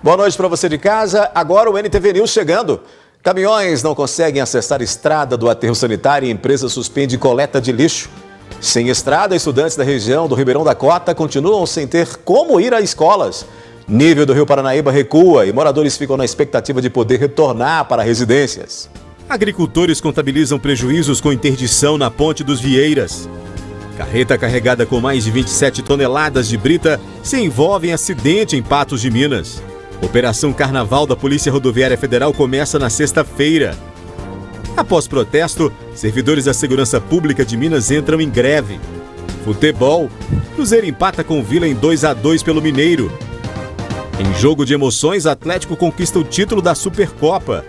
Boa noite para você de casa. Agora o NTV News chegando. Caminhões não conseguem acessar a estrada do aterro sanitário e a empresa suspende coleta de lixo. Sem estrada, estudantes da região do Ribeirão da Cota continuam sem ter como ir a escolas. Nível do Rio Paranaíba recua e moradores ficam na expectativa de poder retornar para residências. Agricultores contabilizam prejuízos com interdição na Ponte dos Vieiras. Carreta carregada com mais de 27 toneladas de brita se envolve em acidente em Patos de Minas. Operação Carnaval da Polícia Rodoviária Federal começa na sexta-feira. Após protesto, servidores da Segurança Pública de Minas entram em greve. Futebol, Cruzeiro empata com Vila em 2-2 pelo Mineiro. Em jogo de emoções, Atlético conquista o título da Supercopa.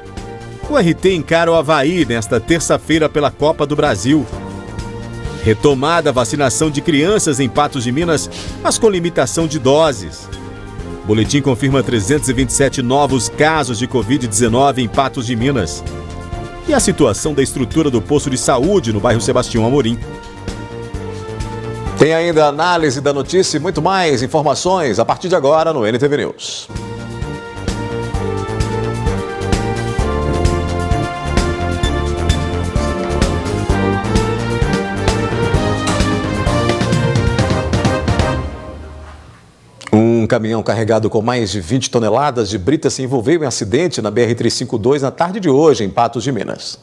O RT encara o Avaí nesta terça-feira pela Copa do Brasil. Retomada a vacinação de crianças em Patos de Minas, mas com limitação de doses. Boletim confirma 327 novos casos de Covid-19 em Patos de Minas. E a situação da estrutura do posto de saúde no bairro Sebastião Amorim. Tem ainda a análise da notícia e muito mais informações a partir de agora no NTV News. Um caminhão carregado com mais de 20 toneladas de brita se envolveu em acidente na BR-352 na tarde de hoje, em Patos de Minas.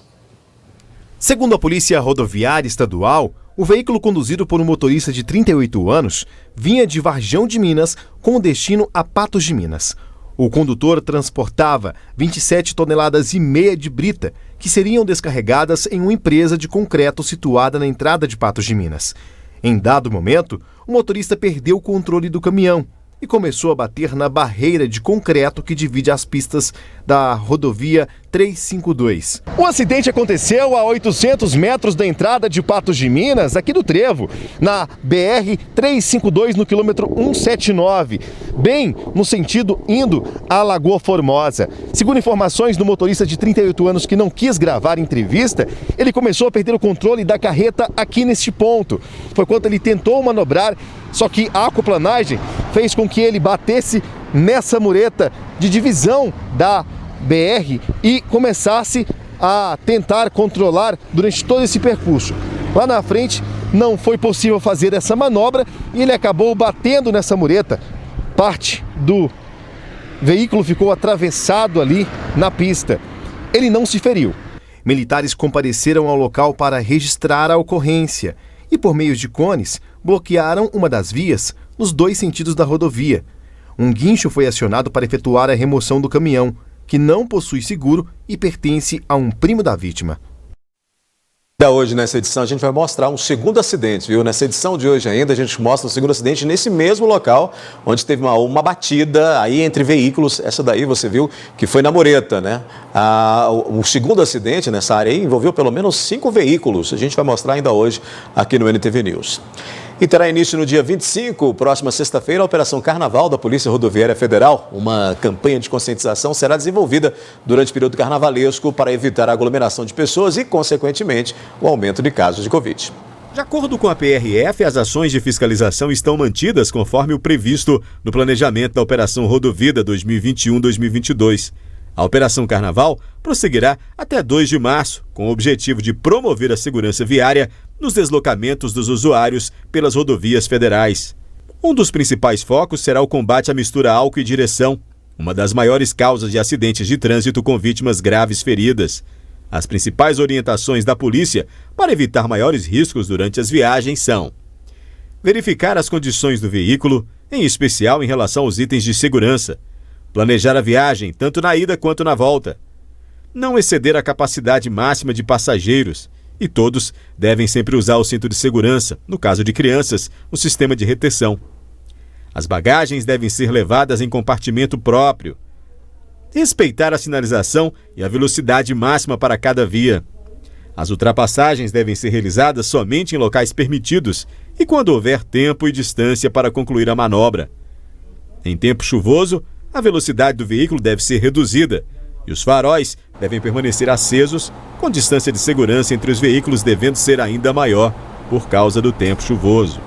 Segundo a Polícia Rodoviária Estadual, o veículo conduzido por um motorista de 38 anos vinha de Varjão de Minas com destino a Patos de Minas. O condutor transportava 27 toneladas e meia de brita, que seriam descarregadas em uma empresa de concreto situada na entrada de Patos de Minas. Em dado momento, o motorista perdeu o controle do caminhão e começou a bater na barreira de concreto que divide as pistas da rodovia 352. O acidente aconteceu a 800 metros da entrada de Patos de Minas, aqui do Trevo, na BR-352, no quilômetro 179, bem no sentido indo à Lagoa Formosa. Segundo informações do motorista de 38 anos que não quis gravar a entrevista, ele começou a perder o controle da carreta aqui neste ponto. Foi quando ele tentou manobrar, só que a aquaplanagem fez com que ele batesse nessa mureta de divisão da BR e começasse a tentar controlar durante todo esse percurso. Lá na frente não foi possível fazer essa manobra e ele acabou batendo nessa mureta. Parte do veículo ficou atravessado ali na pista. Ele não se feriu. Militares compareceram ao local para registrar a ocorrência e, por meio de cones, bloquearam uma das vias nos dois sentidos da rodovia. Um guincho foi acionado para efetuar a remoção do caminhão, que não possui seguro e pertence a um primo da vítima. Hoje, nessa edição, a gente vai mostrar um segundo acidente, viu? Nessa edição de hoje ainda, a gente mostra um segundo acidente nesse mesmo local, onde teve uma batida aí entre veículos. Essa daí você viu que foi na mureta, né? O segundo acidente nessa área aí envolveu pelo menos 5 veículos. A gente vai mostrar ainda hoje aqui no NTV News. E terá início no dia 25, próxima sexta-feira, a Operação Carnaval da Polícia Rodoviária Federal. Uma campanha de conscientização será desenvolvida durante o período carnavalesco para evitar a aglomeração de pessoas e, consequentemente, o aumento de casos de Covid. De acordo com a PRF, as ações de fiscalização estão mantidas conforme o previsto no planejamento da Operação Rodovida 2021-2022. A Operação Carnaval prosseguirá até 2 de março, com o objetivo de promover a segurança viária nos deslocamentos dos usuários pelas rodovias federais. Um dos principais focos será o combate à mistura álcool e direção, uma das maiores causas de acidentes de trânsito com vítimas graves feridas. As principais orientações da polícia para evitar maiores riscos durante as viagens são: verificar as condições do veículo, em especial em relação aos itens de segurança. Planejar a viagem, tanto na ida quanto na volta. Não exceder a capacidade máxima de passageiros. E todos devem sempre usar o cinto de segurança, no caso de crianças, o sistema de retenção. As bagagens devem ser levadas em compartimento próprio. Respeitar a sinalização e a velocidade máxima para cada via. As ultrapassagens devem ser realizadas somente em locais permitidos e quando houver tempo e distância para concluir a manobra. Em tempo chuvoso, a velocidade do veículo deve ser reduzida e os faróis devem permanecer acesos, com distância de segurança entre os veículos devendo ser ainda maior por causa do tempo chuvoso.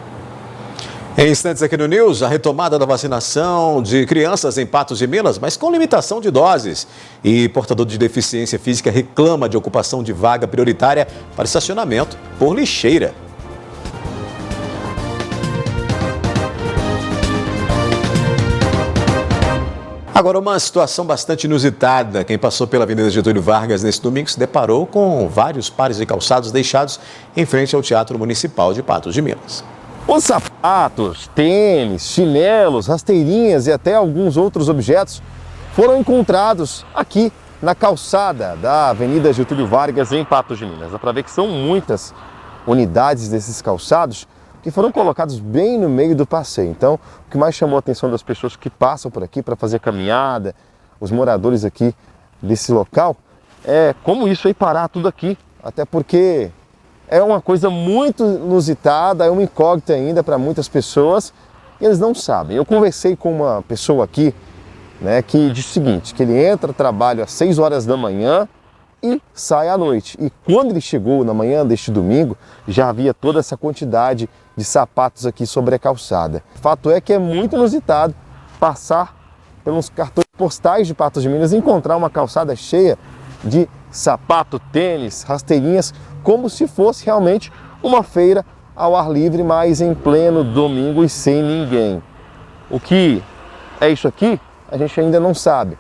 Em instantes aqui no News, a retomada da vacinação de crianças em Patos de Minas, mas com limitação de doses. E portador de deficiência física reclama de ocupação de vaga prioritária para estacionamento por lixeira. Agora, uma situação bastante inusitada. Quem passou pela Avenida Getúlio Vargas nesse domingo se deparou com vários pares de calçados deixados em frente ao Teatro Municipal de Patos de Minas. Os sapatos, tênis, chinelos, rasteirinhas e até alguns outros objetos foram encontrados aqui na calçada da Avenida Getúlio Vargas, em Patos de Minas. Dá para ver que são muitas unidades desses calçados que foram colocados bem no meio do passeio. Então, o que mais chamou a atenção das pessoas que passam por aqui para fazer caminhada, os moradores aqui desse local, é como isso aí parar tudo aqui, até porque é uma coisa muito inusitada, é uma incógnita ainda para muitas pessoas e eles não sabem. Eu conversei com uma pessoa aqui, né, que diz o seguinte, que ele entra, trabalha às 6 horas da manhã e sai à noite. E quando ele chegou na manhã deste domingo, já havia toda essa quantidade de sapatos aqui sobre a calçada. Fato é que é muito inusitado passar pelos cartões postais de Patos de Minas e encontrar uma calçada cheia de sapato, tênis, rasteirinhas, como se fosse realmente uma feira ao ar livre, mas em pleno domingo e sem ninguém. O que é isso aqui, a gente ainda não sabe,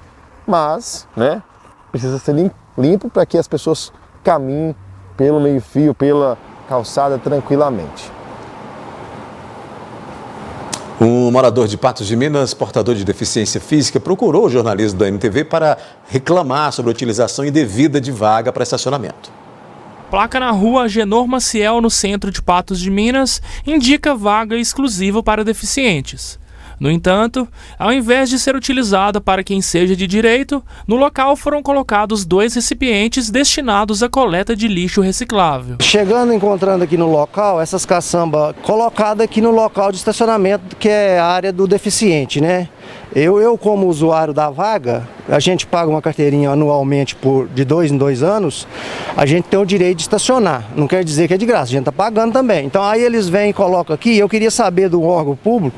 mas, né, precisa ser limpo para que as pessoas caminhem pelo meio-fio, pela calçada tranquilamente. Um morador de Patos de Minas, portador de deficiência física, procurou o jornalismo da NTV para reclamar sobre a utilização indevida de vaga para estacionamento. Placa na rua Agenor Maciel, no centro de Patos de Minas, indica vaga exclusiva para deficientes. No entanto, ao invés de ser utilizada para quem seja de direito, no local foram colocados 2 recipientes destinados à coleta de lixo reciclável. Chegando, encontrando aqui no local, essas caçambas colocadas aqui no local de estacionamento, que é a área do deficiente, né? Eu como usuário da vaga, a gente paga uma carteirinha anualmente de 2 em 2 anos, a gente tem o direito de estacionar. Não quer dizer que é de graça, a gente está pagando também. Então aí eles vêm e colocam aqui, eu queria saber do órgão público,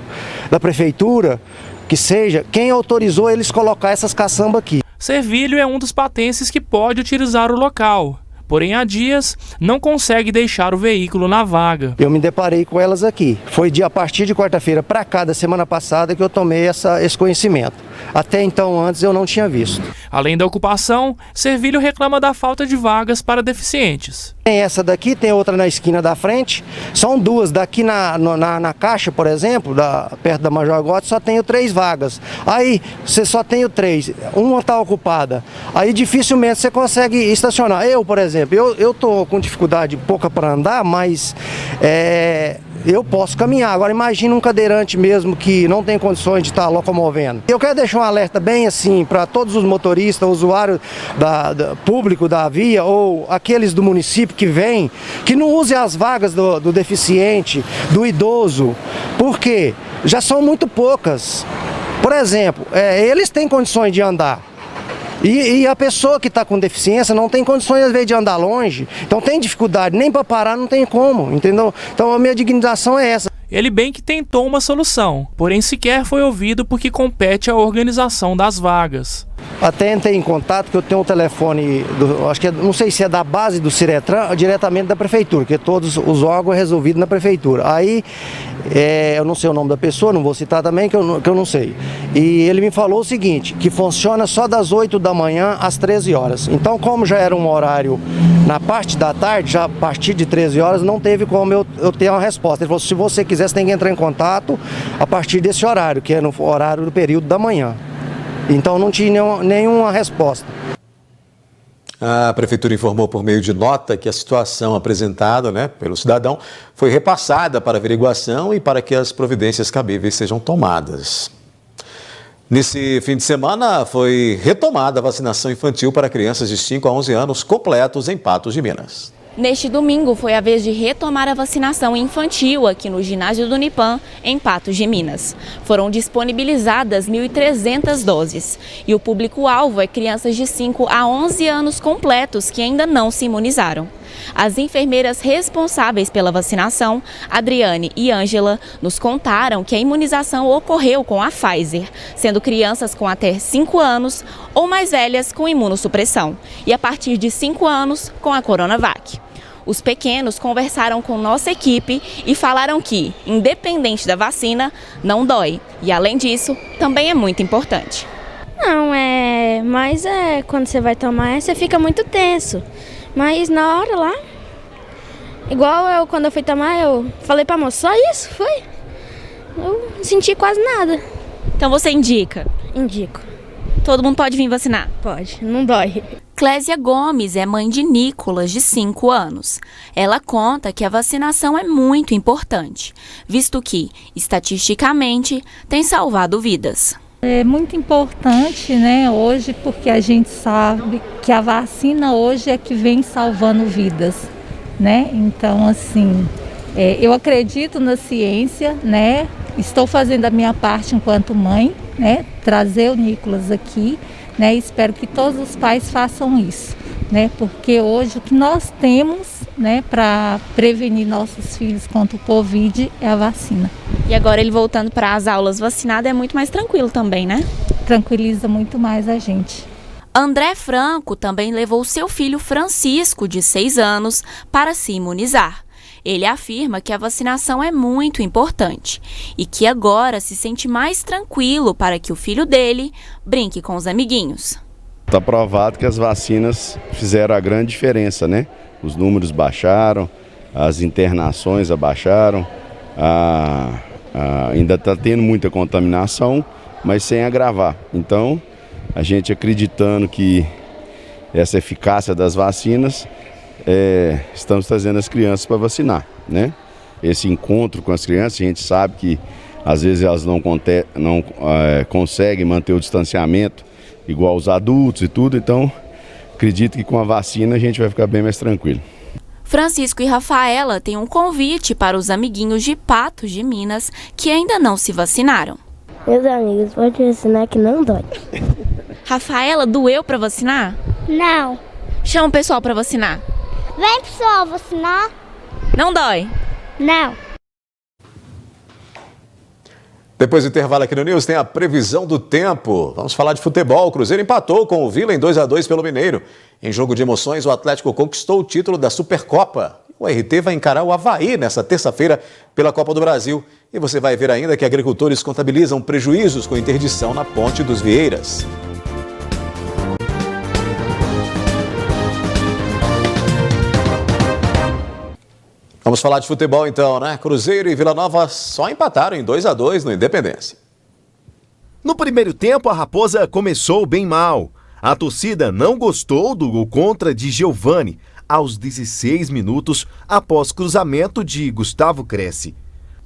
da prefeitura, que seja, quem autorizou eles colocar essas caçambas aqui. Servílio é um dos patenses que pode utilizar o local. Porém, há dias, não consegue deixar o veículo na vaga. Eu me deparei com elas aqui. Foi a partir de quarta-feira para cá, da semana passada, que eu tomei esse conhecimento. Até então, antes, eu não tinha visto. Além da ocupação, Servílio reclama da falta de vagas para deficientes. Tem essa daqui, tem outra na esquina da frente. São 2. Daqui na caixa, por exemplo, perto da Major Gotti, só tenho 3 vagas. Aí, você só tem 3. Uma está ocupada. Aí, dificilmente você consegue estacionar. Eu, por exemplo, eu tô com dificuldade pouca para andar, mas eu posso caminhar. Agora imagina um cadeirante mesmo que não tem condições de estar locomovendo. Eu quero deixar um alerta bem assim para todos os motoristas, usuários público da via ou aqueles do município que vêm, que não usem as vagas do deficiente, do idoso, porque já são muito poucas. Por exemplo, eles têm condições de andar. E a pessoa que está com deficiência não tem condições, às vezes, de andar longe, então tem dificuldade, nem para parar não tem como, entendeu? Então a minha dignização é essa. Ele bem que tentou uma solução, porém sequer foi ouvido porque compete à organização das vagas. Até entrei em contato, que eu tenho um telefone, acho que não sei se é da base do Ciretran, diretamente da prefeitura, porque todos os órgãos é resolvido na prefeitura. Aí, eu não sei o nome da pessoa, não vou citar também, que eu não sei. E ele me falou o seguinte, que funciona só das 8 da manhã às 13 horas. Então, como já era um horário na parte da tarde, já a partir de 13 horas, não teve como eu ter uma resposta. Ele falou, se você quiser, você tem que entrar em contato a partir desse horário, que é no horário do período da manhã. Então não tinha nenhuma resposta. A prefeitura informou por meio de nota que a situação apresentada, pelo cidadão foi repassada para averiguação e para que as providências cabíveis sejam tomadas. Nesse fim de semana foi retomada a vacinação infantil para crianças de 5 a 11 anos completos em Patos de Minas. Neste domingo foi a vez de retomar a vacinação infantil aqui no ginásio do Unipan, em Patos de Minas. Foram disponibilizadas 1.300 doses e o público-alvo é crianças de 5 a 11 anos completos que ainda não se imunizaram. As enfermeiras responsáveis pela vacinação, Adriane e Ângela, nos contaram que a imunização ocorreu com a Pfizer, sendo crianças com até 5 anos ou mais velhas com imunossupressão, e a partir de 5 anos com a Coronavac. Os pequenos conversaram com nossa equipe e falaram que, independente da vacina, não dói. E além disso, também é muito importante. Não, mas quando você vai tomar, você fica muito tenso. Mas na hora lá, igual quando eu fui tomar, eu falei pra moça, só isso, foi? Eu não senti quase nada. Então você indica? Indico. Todo mundo pode vir vacinar? Pode, não dói. Clésia Gomes é mãe de Nicolas, de 5 anos. Ela conta que a vacinação é muito importante, visto que, estatisticamente, tem salvado vidas. É muito importante, né, hoje, porque a gente sabe que a vacina hoje é que vem salvando vidas, né? Então, assim, eu acredito na ciência, né? Estou fazendo a minha parte enquanto mãe, né? Trazer o Nicolas aqui, né? Espero que todos os pais façam isso, né? Porque hoje o que nós temos, né, para prevenir nossos filhos contra o Covid é a vacina. E agora ele voltando para as aulas vacinado é muito mais tranquilo também, né? Tranquiliza muito mais a gente. André Franco também levou seu filho Francisco, de 6 anos, para se imunizar. Ele afirma que a vacinação é muito importante e que agora se sente mais tranquilo para que o filho dele brinque com os amiguinhos. Está provado que as vacinas fizeram a grande diferença, né? Os números baixaram, as internações abaixaram, ainda está tendo muita contaminação, mas sem agravar. Então, a gente acreditando que essa eficácia das vacinas, estamos trazendo as crianças para vacinar, né? Esse encontro com as crianças, a gente sabe que às vezes elas não conseguem manter o distanciamento igual os adultos e tudo, então acredito que com a vacina a gente vai ficar bem mais tranquilo. Francisco e Rafaela têm um convite para os amiguinhos de Patos de Minas que ainda não se vacinaram. Meus amigos, pode vacinar que não dói. Rafaela, doeu para vacinar? Não. Chama o pessoal para vacinar. Vem, pessoal, vacinar. Não dói? Não. Depois do intervalo aqui no News, tem a previsão do tempo. Vamos falar de futebol. O Cruzeiro empatou com o Vila em 2-2 pelo Mineiro. Em jogo de emoções, o Atlético conquistou o título da Supercopa. O RT vai encarar o Avaí nesta terça-feira pela Copa do Brasil. E você vai ver ainda que agricultores contabilizam prejuízos com interdição na Ponte dos Vieiras. Vamos falar de futebol então, né? Cruzeiro e Vila Nova só empataram em 2-2 no Independência. No primeiro tempo, a Raposa começou bem mal. A torcida não gostou do gol contra de Giovani, aos 16 minutos após cruzamento de Gustavo Cresce.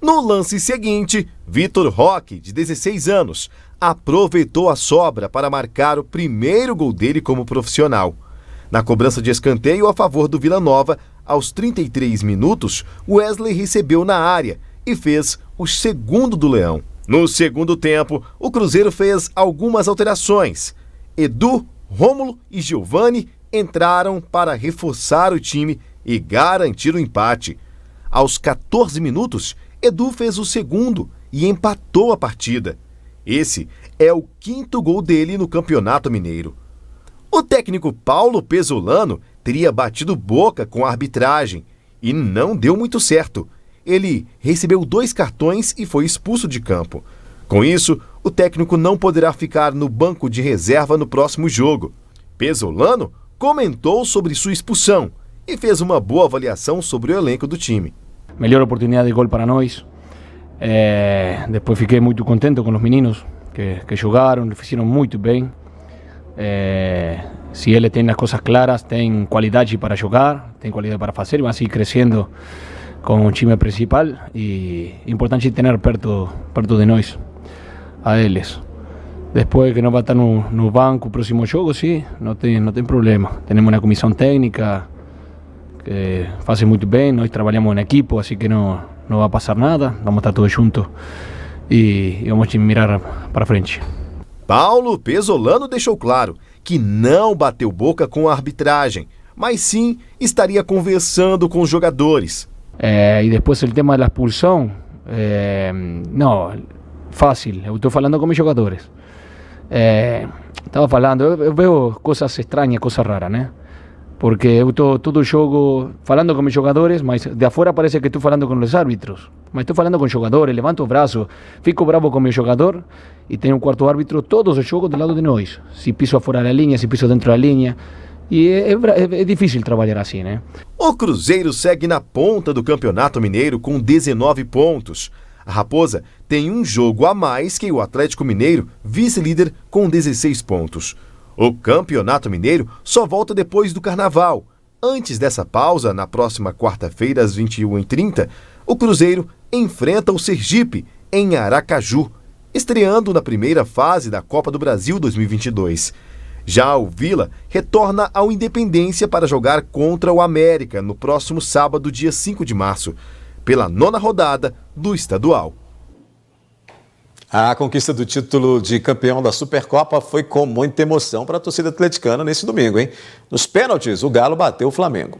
No lance seguinte, Vitor Roque, de 16 anos, aproveitou a sobra para marcar o primeiro gol dele como profissional. Na cobrança de escanteio a favor do Vila Nova, aos 33 minutos, Wesley recebeu na área e fez o segundo do Leão. No segundo tempo, o Cruzeiro fez algumas alterações. Edu, Rômulo e Giovani entraram para reforçar o time e garantir o empate. Aos 14 minutos, Edu fez o segundo e empatou a partida. Esse é o 5º gol dele no Campeonato Mineiro. O técnico Paulo Pesolano teria batido boca com a arbitragem e não deu muito certo. Ele recebeu 2 cartões e foi expulso de campo. Com isso, o técnico não poderá ficar no banco de reserva no próximo jogo. Pesolano comentou sobre sua expulsão e fez uma boa avaliação sobre o elenco do time. Melhor oportunidade de gol para nós. Depois fiquei muito contente com os meninos que jogaram, fizeram muito bem. Se ele tem as coisas claras, tem qualidade para jogar, tem qualidade para fazer, vai seguir crescendo com o time principal e é importante ter perto de nós, a eles. Depois que não vai estar no banco o próximo jogo, sim, não tem problema. Temos uma comissão técnica que faz muito bem, nós trabalhamos em equipo, assim que não vai passar nada, vamos estar todos juntos e vamos mirar para frente. Paulo Pesolano deixou claro que não bateu boca com a arbitragem, mas sim estaria conversando com os jogadores. E depois o tema da expulsão, não, fácil, eu estou falando com meus jogadores. Estava falando, eu vejo coisas estranhas, coisas raras, né? Porque eu estou todo jogo falando com meus jogadores, mas de afora parece que estou falando com os árbitros. Mas estou falando com jogadores, levanto o braço, fico bravo com meu jogador e tenho um quarto árbitro todos os jogos do lado de nós. Se piso fora da linha, se piso dentro da linha. E é difícil trabalhar assim, né? O Cruzeiro segue na ponta do Campeonato Mineiro com 19 pontos. A Raposa tem um jogo a mais que o Atlético Mineiro, vice-líder com 16 pontos. O Campeonato Mineiro só volta depois do Carnaval. Antes dessa pausa, na próxima quarta-feira, às 21h30, o Cruzeiro enfrenta o Sergipe, em Aracaju, estreando na primeira fase da Copa do Brasil 2022. Já o Vila retorna ao Independência para jogar contra o América no próximo sábado, dia 5 de março, pela 9ª rodada do estadual. A conquista do título de campeão da Supercopa foi com muita emoção para a torcida atleticana nesse domingo, hein? Nos pênaltis, o Galo bateu o Flamengo.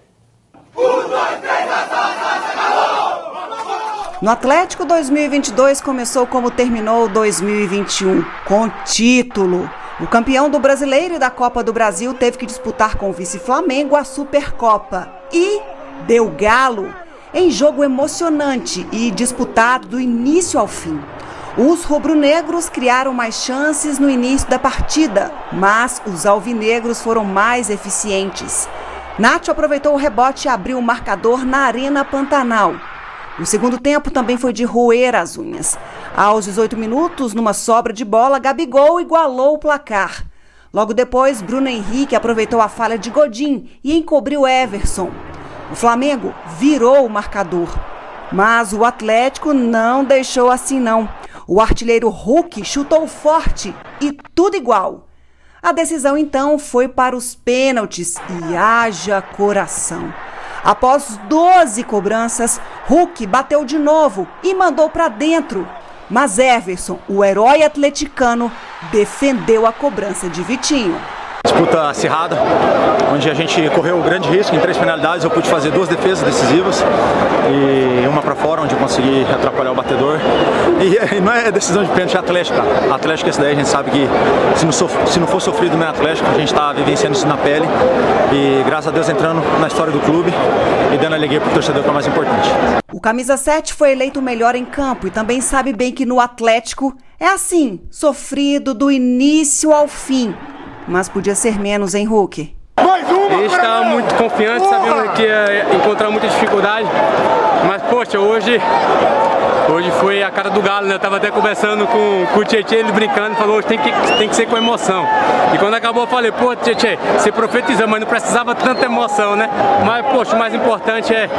No Atlético, 2022 começou como terminou 2021, com título. O campeão do Brasileiro e da Copa do Brasil teve que disputar com o vice-Flamengo a Supercopa. E deu Galo, em jogo emocionante e disputado do início ao fim. Os rubro-negros criaram mais chances no início da partida, mas os alvinegros foram mais eficientes. Nacho aproveitou o rebote e abriu o marcador na Arena Pantanal. O segundo tempo também foi de roer as unhas. Aos 18 minutos, numa sobra de bola, Gabigol igualou o placar. Logo depois, Bruno Henrique aproveitou a falha de Godin e encobriu Everson. O Flamengo virou o marcador, mas o Atlético não deixou assim não. O artilheiro Hulk chutou forte e tudo igual. A decisão então foi para os pênaltis e haja coração. Após 12 cobranças, Hulk bateu de novo e mandou para dentro. Mas Everson, o herói atleticano, defendeu a cobrança de Vitinho. Disputa acirrada, onde a gente correu grande risco. Em 3 penalidades eu pude fazer 2 defesas decisivas e uma para fora, onde eu consegui atrapalhar o batedor. E não é decisão de pênalti, é Atlético, cara. Atlético, esse daí a gente sabe que se não for sofrido no Atlético, a gente está vivenciando isso na pele. E graças a Deus entrando na história do clube e dando alegria para o torcedor, que é o mais importante. O camisa 7 foi eleito o melhor em campo e também sabe bem que no Atlético é assim, sofrido do início ao fim. Mas podia ser menos, hein, Hulk? A gente estava muito confiante, sabíamos que ia encontrar muita dificuldade, mas, poxa, hoje foi a cara do Galo, né? Eu estava até conversando com o Tietê, ele brincando, falou, hoje tem que ser com emoção. E quando acabou eu falei, pô, Tietê, você profetizou, mas não precisava tanta emoção, né? Mas, poxa, o mais importante é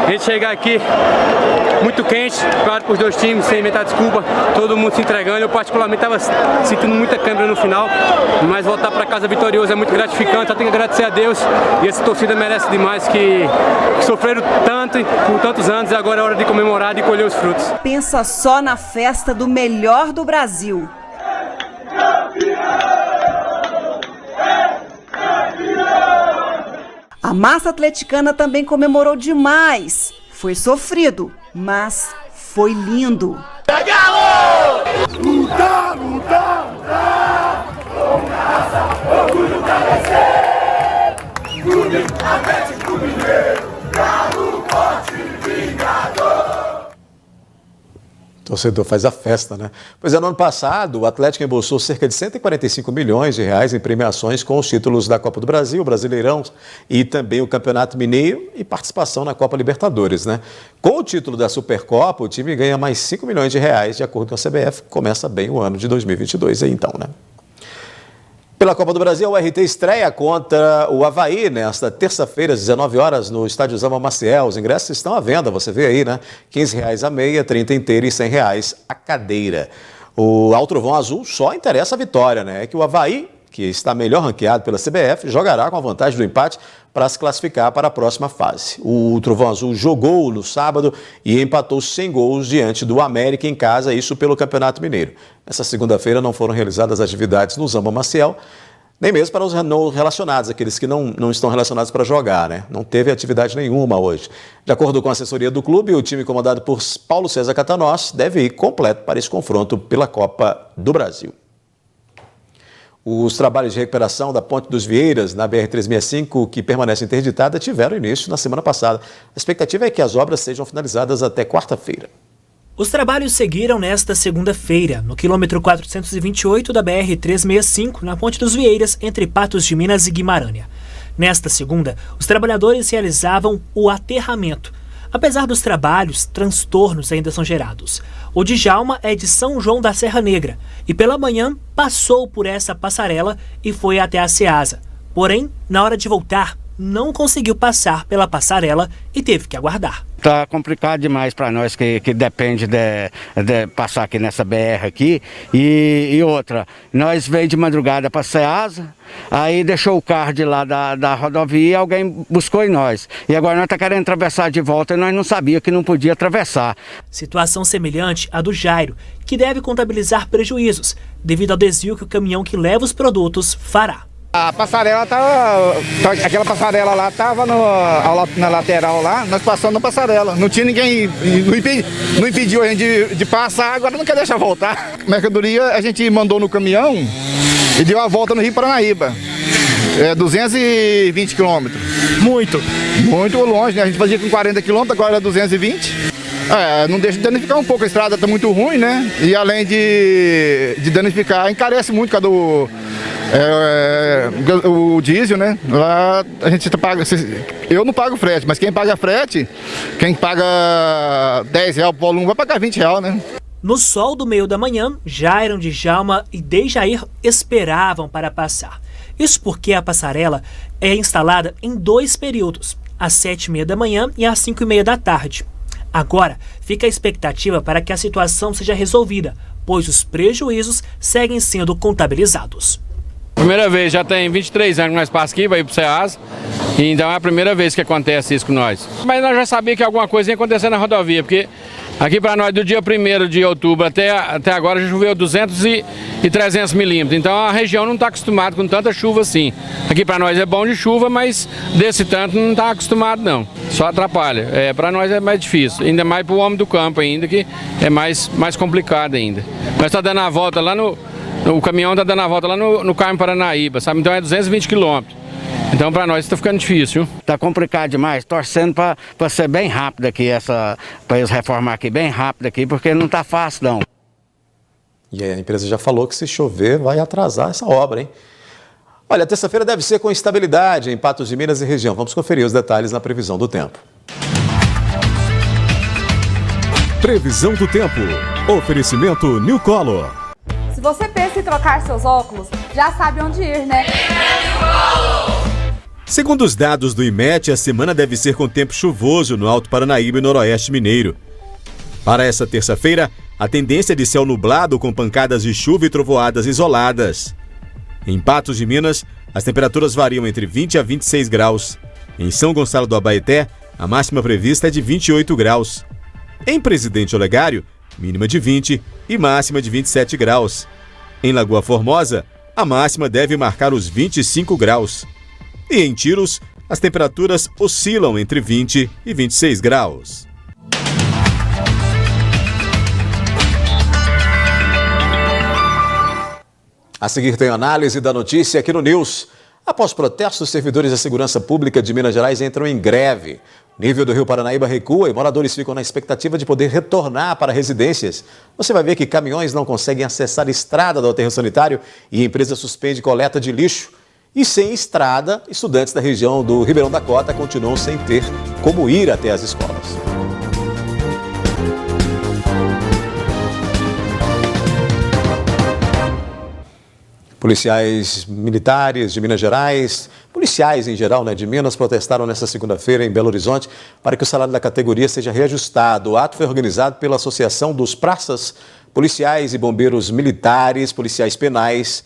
a gente chegar aqui muito quente, claro, para os dois times, sem inventar desculpa, todo mundo se entregando. Eu particularmente estava sentindo muita câimbra no final, mas voltar para casa vitorioso é muito gratificante, só tenho que agradecer a Deus, e essa torcida merece demais, que sofreram tanto por tantos anos, e agora é hora de comemorar e colher os frutos. Pensa só na festa do melhor do Brasil. A massa atleticana também comemorou demais. Foi sofrido, mas foi lindo. Lutar, lutar, lutar! Com raça, orgulho pra vencer! Clube Atlético Mineiro, Galo forte, vingador! O torcedor faz a festa, né? Pois é, no ano passado, o Atlético embolsou cerca de 145 milhões de reais em premiações com os títulos da Copa do Brasil, Brasileirão e também o Campeonato Mineiro e participação na Copa Libertadores, né? Com o título da Supercopa, o time ganha mais 5 milhões de reais, de acordo com a CBF. Começa bem o ano de 2022 aí então, né? Pela Copa do Brasil, o RT estreia contra o Avaí nesta terça-feira, às 19 horas, no Estádio Zama Maciel. Os ingressos estão à venda, você vê aí, né? R$15 a meia, 30 inteira e R$100 a cadeira. O Ao Trovão Azul só interessa a vitória, né? É que o Avaí, que está melhor ranqueado pela CBF, jogará com a vantagem do empate para se classificar para a próxima fase. O Trovão Azul jogou no sábado e empatou sem gols diante do América em casa, isso pelo Campeonato Mineiro. Nessa segunda-feira não foram realizadas atividades no Zama Maciel. Nem mesmo para os não relacionados, aqueles que não estão relacionados para jogar, né? Não teve atividade nenhuma hoje. De acordo com a assessoria do clube, o time comandado por Paulo César Catanós deve ir completo para esse confronto pela Copa do Brasil. Os trabalhos de recuperação da Ponte dos Vieiras, na BR-365, que permanece interditada, tiveram início na semana passada. A expectativa é que as obras sejam finalizadas até quarta-feira. Os trabalhos seguiram nesta segunda-feira, no quilômetro 428 da BR-365, na Ponte dos Vieiras, entre Patos de Minas e Guimarães. Nesta segunda, os trabalhadores realizavam o aterramento. Apesar dos trabalhos, transtornos ainda são gerados. O Djalma é de São João da Serra Negra e pela manhã passou por essa passarela e foi até a Ceasa. Porém, na hora de voltar, não conseguiu passar pela passarela e teve que aguardar. Tá complicado demais para nós que depende de passar aqui nessa BR aqui. E outra, nós veio de madrugada para Ceasa, aí deixou o carro de lá da rodovia e alguém buscou em nós. E agora nós tá querendo atravessar de volta e nós não sabíamos que não podia atravessar. Situação semelhante à do Jairo, que deve contabilizar prejuízos devido ao desvio que o caminhão que leva os produtos fará. A passarela aquela passarela lá estava na lateral lá, nós passamos na passarela. Não tinha ninguém, não impediu a gente de passar, agora não quer deixar voltar. Mercadoria a gente mandou no caminhão e deu a volta no Rio Paranaíba. 220 quilômetros. Muito longe, né? A gente fazia com 40 quilômetros, agora é 220. Não deixa de danificar um pouco, a estrada está muito ruim, né? E além de danificar, encarece muito cada o diesel, né? Lá a gente paga, eu não pago frete, mas quem paga frete, quem paga R$10 por volume, vai pagar R$20, né? No sol do meio da manhã, Jairo, Djalma e Dejair esperavam para passar. Isso porque a passarela é instalada em 2 períodos, às 7h30 da manhã e às 5h30 da tarde. Agora, fica a expectativa para que a situação seja resolvida, pois os prejuízos seguem sendo contabilizados. Primeira vez, já tem 23 anos que nós passamos aqui, vai ir pro Ceasa, e então é a primeira vez que acontece isso com nós. Mas nós já sabíamos que alguma coisa ia acontecer na rodovia, porque aqui para nós, do dia 1º de outubro até agora, já choveu 200 e 300 milímetros, então a região não está acostumada com tanta chuva assim. Aqui para nós é bom de chuva, mas desse tanto não está acostumado não, só atrapalha. Para nós é mais difícil, ainda mais para o homem do campo ainda, que é mais complicado ainda. Nós está dando a volta lá o caminhão está dando a volta lá no Carmo Paranaíba, sabe? Então é 220 quilômetros. Então para nós está ficando difícil. Está complicado demais, torcendo para ser bem rápido aqui, para eles reformar aqui bem rápido aqui, porque não está fácil não. E a empresa já falou que se chover vai atrasar essa obra, hein? Olha, terça-feira deve ser com instabilidade em Patos de Minas e região. Vamos conferir os detalhes na previsão do tempo. Previsão do tempo. Oferecimento New Color. Se você pensa em trocar seus óculos, já sabe onde ir, né? Segundo os dados do IMET, a semana deve ser com tempo chuvoso no Alto Paranaíba e Noroeste Mineiro. Para essa terça-feira, a tendência é de céu nublado com pancadas de chuva e trovoadas isoladas. Em Patos de Minas, as temperaturas variam entre 20 a 26 graus. Em São Gonçalo do Abaeté, a máxima prevista é de 28 graus. Em Presidente Olegário, mínima de 20 e máxima de 27 graus. Em Lagoa Formosa, a máxima deve marcar os 25 graus. E em Tiros, as temperaturas oscilam entre 20 e 26 graus. A seguir tem análise da notícia aqui no News. Após protestos, servidores da Segurança Pública de Minas Gerais entram em greve. O nível do Rio Paranaíba recua e moradores ficam na expectativa de poder retornar para residências. Você vai ver que caminhões não conseguem acessar a estrada do aterro sanitário e a empresa suspende coleta de lixo. E sem estrada, estudantes da região do Ribeirão da Cota continuam sem ter como ir até as escolas. Policiais militares de Minas Gerais, policiais em geral, de Minas, protestaram nesta segunda-feira em Belo Horizonte para que o salário da categoria seja reajustado. O ato foi organizado pela Associação dos Praças policiais e bombeiros militares, policiais penais,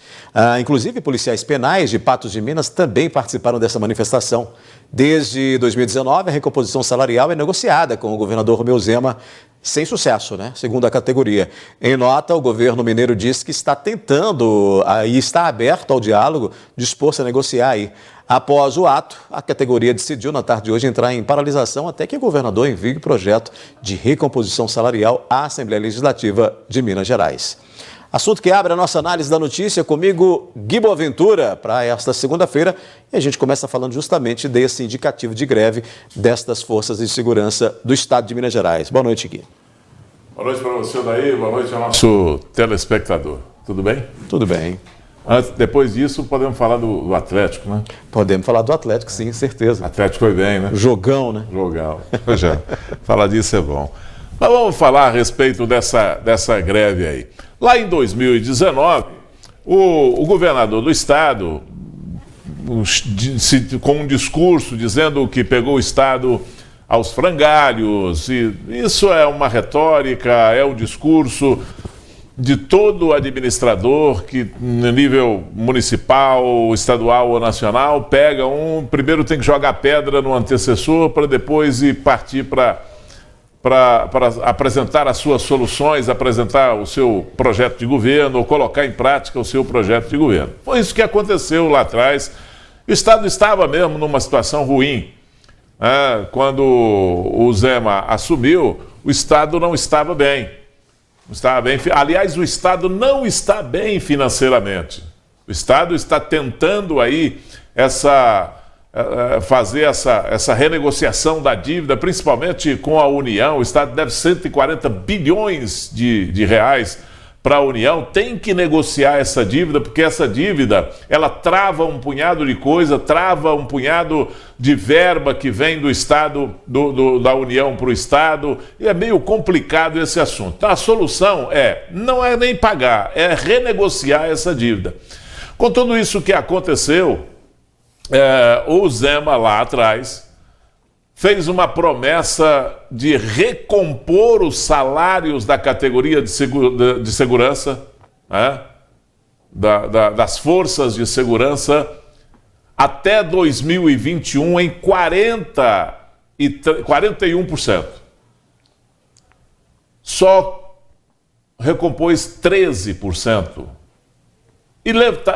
inclusive policiais penais de Patos de Minas também participaram dessa manifestação. Desde 2019, a recomposição salarial é negociada com o governador Romeu Zema, sem sucesso, né? Segundo a categoria. Em nota, o governo mineiro diz que está tentando e está aberto ao diálogo, disposto a negociar aí. Após o ato, a categoria decidiu na tarde de hoje entrar em paralisação até que o governador envie o projeto de recomposição salarial à Assembleia Legislativa de Minas Gerais. Assunto que abre a nossa análise da notícia comigo, Gui Boaventura, para esta segunda-feira. E a gente começa falando justamente desse indicativo de greve destas forças de segurança do Estado de Minas Gerais. Boa noite, Gui. Boa noite para você, Daí. Boa noite ao nosso telespectador. Tudo bem? Tudo bem. Depois disso, podemos falar do Atlético, né? Podemos falar do Atlético, sim, certeza. O Atlético foi bem, né? Jogão, né? Jogão. Já. Falar disso é bom. Mas vamos falar a respeito dessa greve aí. Lá em 2019, o governador do estado, com um discurso dizendo que pegou o estado aos frangalhos, e isso é uma retórica, é um discurso de todo administrador que, no nível municipal, estadual ou nacional, pega primeiro tem que jogar pedra no antecessor para depois ir partir para apresentar as suas soluções, apresentar o seu projeto de governo ou colocar em prática o seu projeto de governo. Foi isso que aconteceu lá atrás. O Estado estava mesmo numa situação ruim. Quando o Zema assumiu, o Estado não estava bem. Aliás, o Estado não está bem financeiramente. O Estado está tentando aí fazer essa renegociação da dívida, principalmente com a União. O Estado deve 140 bilhões de reais para a União. Tem que negociar essa dívida, porque essa dívida, ela trava um punhado de coisa, trava um punhado de verba que vem do Estado, da União para o Estado, e é meio complicado esse assunto. Então, a solução não é nem pagar, é renegociar essa dívida. Com tudo isso que aconteceu, o Zema lá atrás fez uma promessa de recompor os salários da categoria de segurança, das forças de segurança, até 2021 em 41%. Só recompôs 13%. E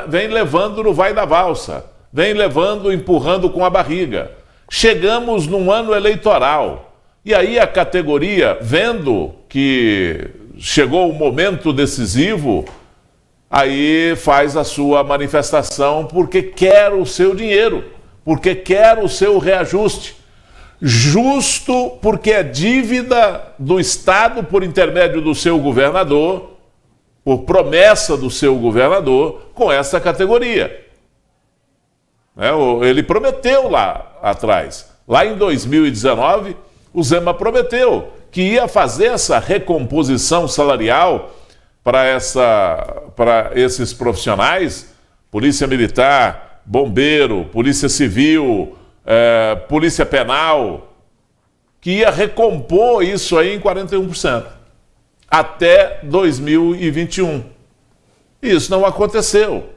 vem levando no vai da valsa. Vem levando, empurrando com a barriga. Chegamos num ano eleitoral. E aí a categoria, vendo que chegou o momento decisivo, aí faz a sua manifestação porque quer o seu dinheiro, porque quer o seu reajuste. Justo porque é dívida do Estado por intermédio do seu governador, por promessa do seu governador, com essa categoria. Ele prometeu lá atrás. Lá em 2019, o Zema prometeu que ia fazer essa recomposição salarial para esses profissionais, polícia militar, bombeiro, polícia civil, polícia penal, que ia recompor isso aí em 41%, até 2021. Isso não aconteceu.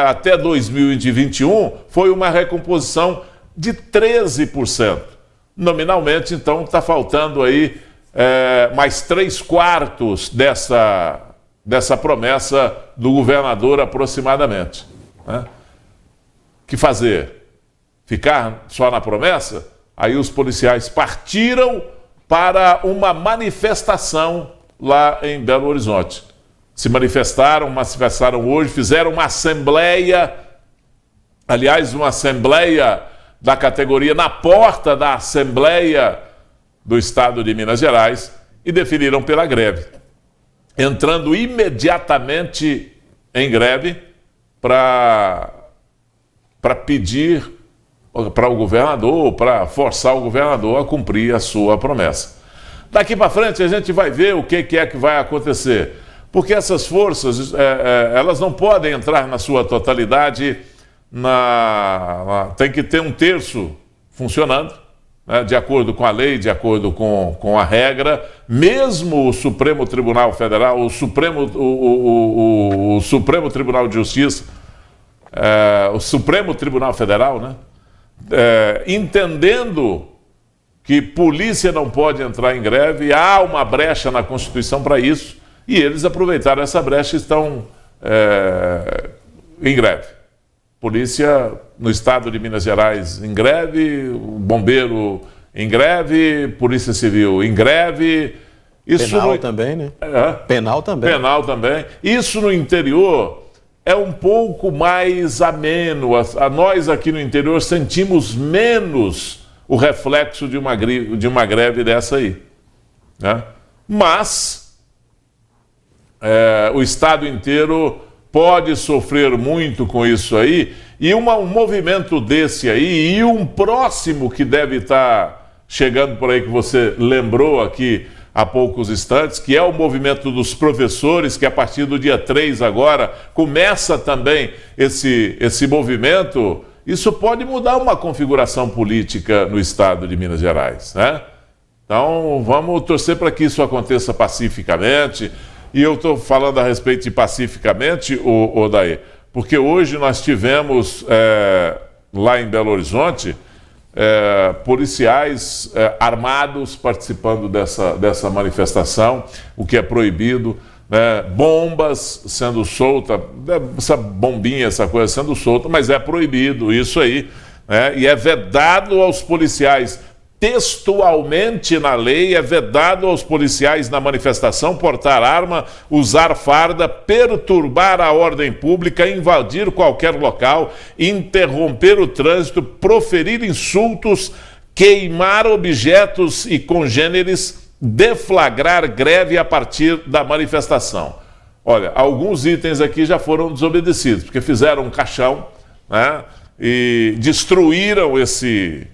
Até 2021 foi uma recomposição de 13%. Nominalmente, então, está faltando aí mais 3/4 dessa promessa do governador aproximadamente. Que fazer? Ficar só na promessa? Aí os policiais partiram para uma manifestação lá em Belo Horizonte. Se manifestaram hoje, fizeram uma assembleia, aliás, uma assembleia da categoria na porta da Assembleia do Estado de Minas Gerais e definiram pela greve, entrando imediatamente em greve para pedir para o governador, para forçar o governador a cumprir a sua promessa. Daqui para frente a gente vai ver o que é que vai acontecer. Porque essas forças, elas não podem entrar na sua totalidade, tem que ter 1/3 funcionando, né, de acordo com a lei, de acordo com a regra, mesmo o Supremo Tribunal Federal, o Supremo Tribunal de Justiça, o Supremo Tribunal Federal, né, entendendo que polícia não pode entrar em greve, há uma brecha na Constituição para isso, e eles aproveitaram essa brecha e estão em greve. Polícia no estado de Minas Gerais em greve, bombeiro em greve, Polícia Civil em greve. Isso penal também, né? Penal também. Penal também. Isso no interior é um pouco mais ameno. Nós aqui no interior sentimos menos o reflexo de uma greve dessa aí, né? Mas o estado inteiro pode sofrer muito com isso aí, e um movimento desse aí, e um próximo que deve estar chegando por aí, que você lembrou aqui há poucos instantes, que é o movimento dos professores, que a partir do dia 3 agora começa também esse movimento. Isso pode mudar uma configuração política no estado de Minas Gerais, né? Então vamos torcer para que isso aconteça pacificamente. E eu estou falando a respeito de pacificamente, Odair, porque hoje nós tivemos lá em Belo Horizonte policiais armados participando dessa manifestação, o que é proibido, né? Bombas sendo soltas, essa bombinha, essa coisa sendo solta, mas é proibido isso aí, né? E é vedado aos policiais. Textualmente na lei, é vedado aos policiais na manifestação portar arma, usar farda, perturbar a ordem pública, invadir qualquer local, interromper o trânsito, proferir insultos, queimar objetos e congêneres, deflagrar greve a partir da manifestação. Olha, alguns itens aqui já foram desobedecidos, porque fizeram um caixão, né, e destruíram esse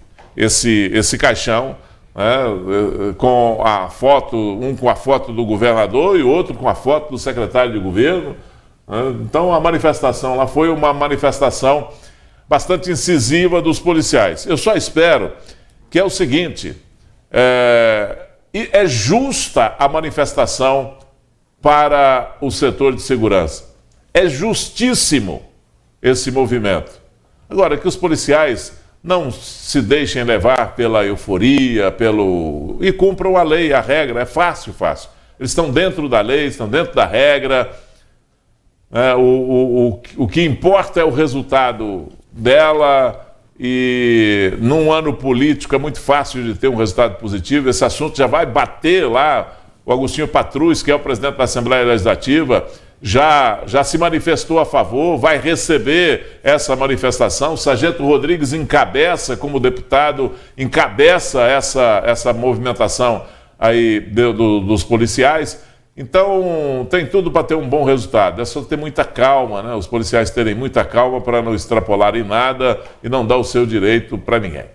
caixão, né, com a foto, um com a foto do governador e outro com a foto do secretário de governo, né? Então a manifestação lá foi uma manifestação bastante incisiva dos policiais. Eu só espero que é o seguinte, é justa a manifestação para o setor de segurança. É justíssimo esse movimento. Agora, que os policiais não se deixem levar pela euforia, e cumpram a lei, a regra, é fácil. Eles estão dentro da lei, estão dentro da regra. O que importa é o resultado dela, e num ano político é muito fácil de ter um resultado positivo. Esse assunto já vai bater lá. O Agostinho Patrus, que é o presidente da Assembleia Legislativa, já se manifestou a favor, vai receber essa manifestação. O Sargento Rodrigues encabeça, como deputado, essa movimentação aí dos policiais. Então, tem tudo para ter um bom resultado. É só ter muita calma, né? Os policiais terem muita calma para não extrapolarem nada e não dar o seu direito para ninguém.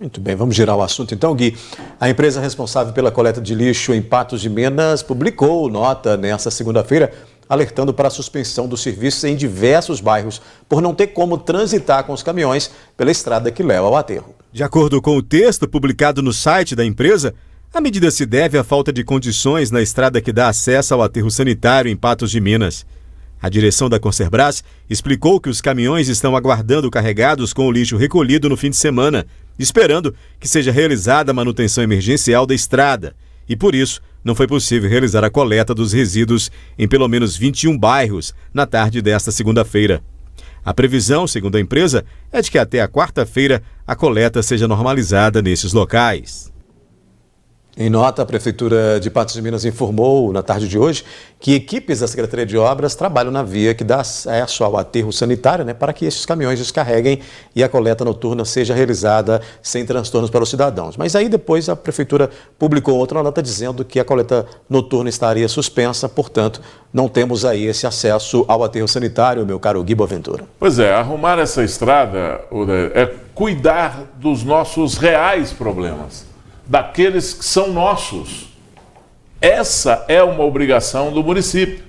Muito bem, vamos girar o assunto então, Gui. A empresa responsável pela coleta de lixo em Patos de Minas publicou nota nesta segunda-feira alertando para a suspensão dos serviços em diversos bairros por não ter como transitar com os caminhões pela estrada que leva ao aterro. De acordo com o texto publicado no site da empresa, a medida se deve à falta de condições na estrada que dá acesso ao aterro sanitário em Patos de Minas. A direção da Concerbras explicou que os caminhões estão aguardando carregados com o lixo recolhido no fim de semana, esperando que seja realizada a manutenção emergencial da estrada, e por isso não foi possível realizar a coleta dos resíduos em pelo menos 21 bairros na tarde desta segunda-feira. A previsão, segundo a empresa, é de que até a quarta-feira a coleta seja normalizada nesses locais. Em nota, a Prefeitura de Patos de Minas informou, na tarde de hoje, que equipes da Secretaria de Obras trabalham na via que dá acesso ao aterro sanitário, né, para que esses caminhões descarreguem e a coleta noturna seja realizada sem transtornos para os cidadãos. Mas aí depois a Prefeitura publicou outra nota dizendo que a coleta noturna estaria suspensa, portanto, não temos aí esse acesso ao aterro sanitário, meu caro Gui Boaventura. Pois é, arrumar essa estrada é cuidar dos nossos reais problemas, daqueles que são nossos. Essa é uma obrigação do município.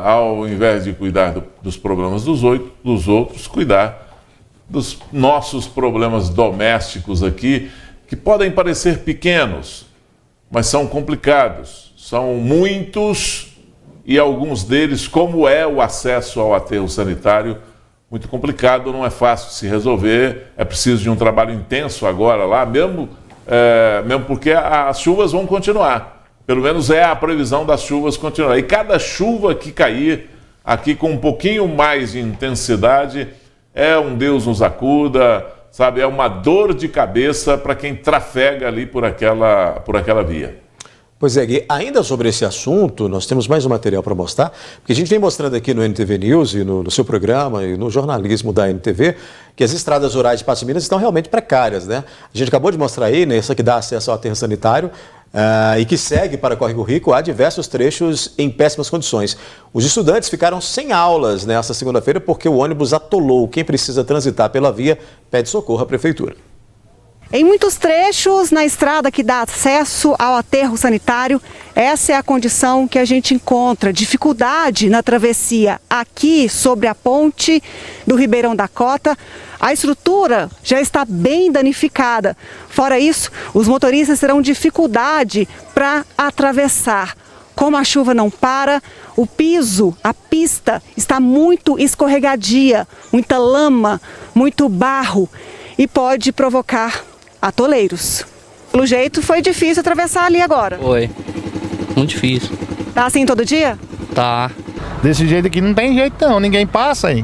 Ao invés de cuidar dos problemas dos outros, cuidar dos nossos problemas domésticos aqui, que podem parecer pequenos, mas são complicados. São muitos e alguns deles, como é o acesso ao aterro sanitário, muito complicado, não é fácil de se resolver, é preciso de um trabalho intenso agora lá, mesmo porque as chuvas vão continuar. Pelo menos é a previsão das chuvas continuar. E cada chuva que cair aqui com um pouquinho mais de intensidade, é um Deus nos acuda, sabe? É uma dor de cabeça para quem trafega ali por aquela via. Pois é, Gui, ainda sobre esse assunto, nós temos mais um material para mostrar, porque a gente vem mostrando aqui no NTV News e no seu programa e no jornalismo da NTV, que as estradas rurais de Patos de Minas estão realmente precárias, né? A gente acabou de mostrar aí, né, essa que dá acesso ao aterro sanitário e que segue para Córrego Rico, há diversos trechos em péssimas condições. Os estudantes ficaram sem aulas nesta segunda-feira porque o ônibus atolou. Quem precisa transitar pela via pede socorro à prefeitura. Em muitos trechos na estrada que dá acesso ao aterro sanitário, essa é a condição que a gente encontra. Dificuldade na travessia aqui sobre a ponte do Ribeirão da Cota. A estrutura já está bem danificada. Fora isso, os motoristas terão dificuldade para atravessar. Como a chuva não para, o piso, a pista está muito escorregadia, muita lama, muito barro e pode provocar atoleiros. Pelo jeito, foi difícil atravessar ali agora. Foi. Muito difícil. Tá assim todo dia? Tá. Desse jeito aqui não tem jeito não, ninguém passa aí.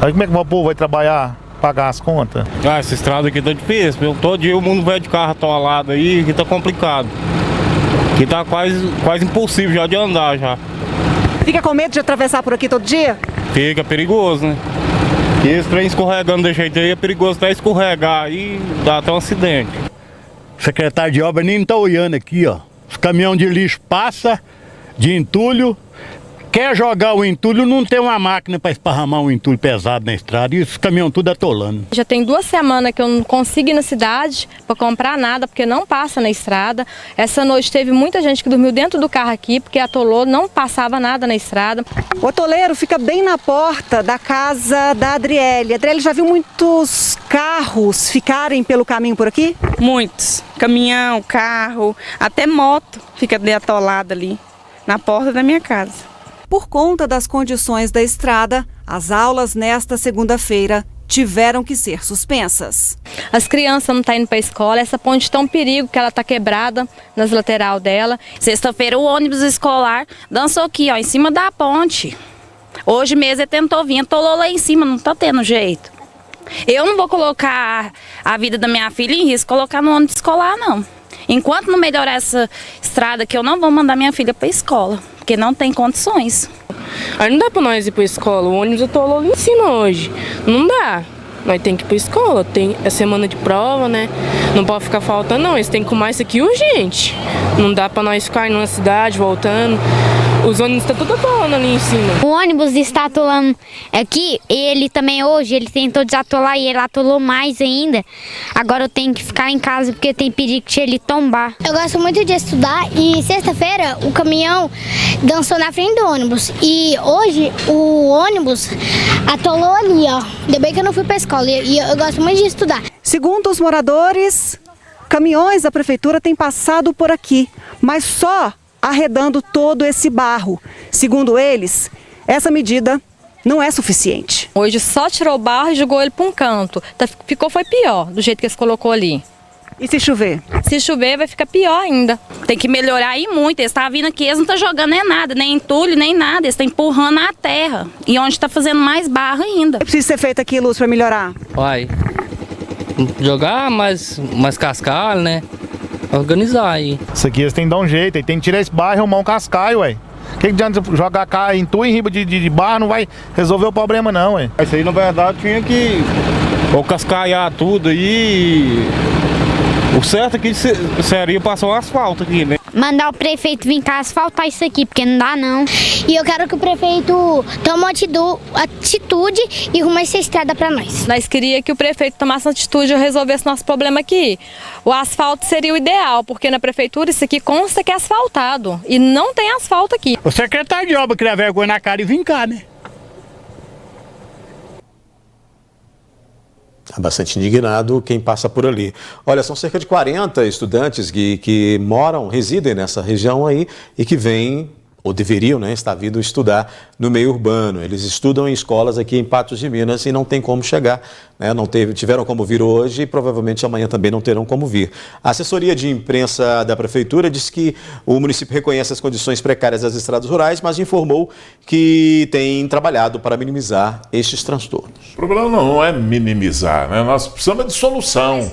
Aí como é que o povo vai trabalhar, pagar as contas? Essa estrada aqui tá difícil. Todo dia o mundo vai de carro atolado aí, que tá complicado. Que tá quase impossível já de andar já. Fica com medo de atravessar por aqui todo dia? Fica perigoso, né? E esse trem escorregando desse jeito aí é perigoso até escorregar aí, dá até um acidente. O secretário de obra nem tá olhando aqui, ó. Os caminhões de lixo passam, de entulho. Quer jogar o entulho, não tem uma máquina para esparramar um entulho pesado na estrada. E os caminhões tudo atolando. Já tem 2 semanas que eu não consigo ir na cidade para comprar nada, porque não passa na estrada. Essa noite teve muita gente que dormiu dentro do carro aqui, porque atolou, não passava nada na estrada. O atoleiro fica bem na porta da casa da Adriele. Adriele, já viu muitos carros ficarem pelo caminho por aqui? Muitos. Caminhão, carro, até moto fica atolada ali, na porta da minha casa. Por conta das condições da estrada, as aulas nesta segunda-feira tiveram que ser suspensas. As crianças não estão indo para a escola, essa ponte está um perigo, que ela está quebrada nas lateral dela. Sexta-feira o ônibus escolar dançou aqui, ó, em cima da ponte. Hoje mesmo ele tentou vir, atolou lá em cima, não está tendo jeito. Eu não vou colocar a vida da minha filha em risco, colocar no ônibus escolar, não. Enquanto não melhorar essa estrada aqui, eu não vou mandar minha filha para a escola, porque não tem condições. Aí não dá para nós ir para a escola, o ônibus atolou ali em cima hoje. Não dá, nós temos que ir para a escola, tem a semana de prova, né? Não pode ficar faltando não, eles têm que arrumar isso aqui urgente. Não dá para nós ficar indo na cidade, voltando. Os ônibus estão tudo atolando ali em cima. O ônibus está atolando aqui, ele também hoje, ele tentou desatolar e ele atolou mais ainda. Agora eu tenho que ficar em casa porque tem perigo de ele tombar. Eu gosto muito de estudar e sexta-feira o caminhão dançou na frente do ônibus. E hoje o ônibus atolou ali, ó. Ainda bem que eu não fui para a escola e eu gosto muito de estudar. Segundo os moradores, caminhões da prefeitura têm passado por aqui, mas só arredando todo esse barro. Segundo eles, essa medida não é suficiente. Hoje só tirou o barro e jogou ele para um canto. Foi pior, do jeito que eles colocou ali. E se chover? Se chover vai ficar pior ainda. Tem que melhorar aí muito. Eles estão vindo aqui, eles não estão jogando nem nada, nem entulho, nem nada. Eles estão empurrando a terra. E onde está fazendo mais barro ainda. É preciso ser feito aqui, Lúcio, para melhorar? Vai. Jogar mais cascalho, né? Organizar aí. Isso aqui eles têm que dar um jeito, aí tem que tirar esse barro e arrumar um cascaio, ué. O que adianta jogar cá em tu em riba de barro, não vai resolver o problema não, ué. Isso aí na verdade tinha que ou cascaiar tudo aí. O certo aqui seria passar um asfalto aqui, né? Mandar o prefeito vir cá asfaltar isso aqui, porque não dá não. E eu quero que o prefeito tome atitude e arrume essa estrada para nós. Nós queríamos que o prefeito tomasse atitude e resolvesse nosso problema aqui. O asfalto seria o ideal, porque na prefeitura isso aqui consta que é asfaltado. E não tem asfalto aqui. O secretário de obra criar vergonha na cara e vir cá, né? Está bastante indignado quem passa por ali. Olha, são cerca de 40 estudantes que residem nessa região aí e que vêm, ou deveriam, né, estar vindo estudar no meio urbano. Eles estudam em escolas aqui em Patos de Minas e não tem como chegar, né? Tiveram como vir hoje e provavelmente amanhã também não terão como vir. A assessoria de imprensa da Prefeitura diz que o município reconhece as condições precárias das estradas rurais, mas informou que tem trabalhado para minimizar estes transtornos. O problema não é minimizar, né? Nós precisamos de solução.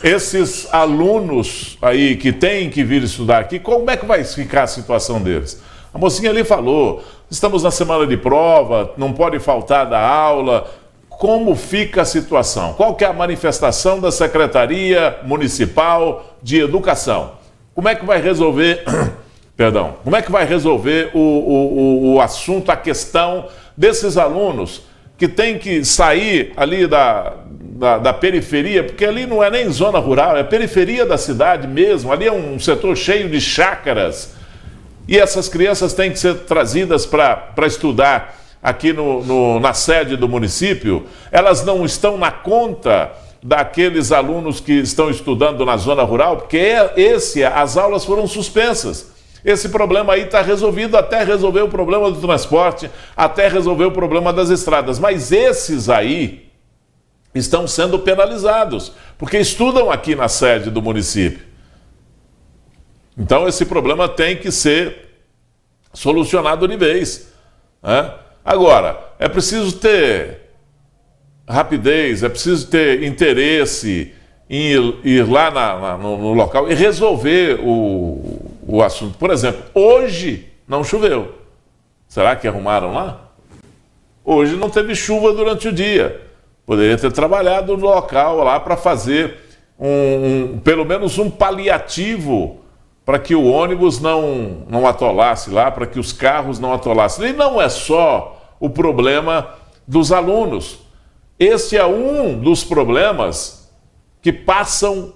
Esses alunos aí que têm que vir estudar aqui, como é que vai ficar a situação deles? A mocinha ali falou, estamos na semana de prova, não pode faltar da aula. Como fica a situação? Qual que é a manifestação da Secretaria Municipal de Educação? Como é que vai resolver, como é que vai resolver o assunto, a questão desses alunos que têm que sair ali da periferia, porque ali não é nem zona rural, é periferia da cidade mesmo, ali é um setor cheio de chácaras. E essas crianças têm que ser trazidas para estudar aqui na sede do município. Elas não estão na conta daqueles alunos que estão estudando na zona rural, porque as aulas foram suspensas. Esse problema aí está resolvido, até resolver o problema do transporte, até resolver o problema das estradas. Mas esses aí estão sendo penalizados, porque estudam aqui na sede do município. Então esse problema tem que ser solucionado de vez, né? Agora, é preciso ter rapidez, é preciso ter interesse em ir lá no local e resolver o assunto. Por exemplo, hoje não choveu. Será que arrumaram lá? Hoje não teve chuva durante o dia. Poderia ter trabalhado no local lá para fazer pelo menos um paliativo para que o ônibus não atolasse lá, para que os carros não atolassem. E não é só o problema dos alunos. Esse é um dos problemas que passam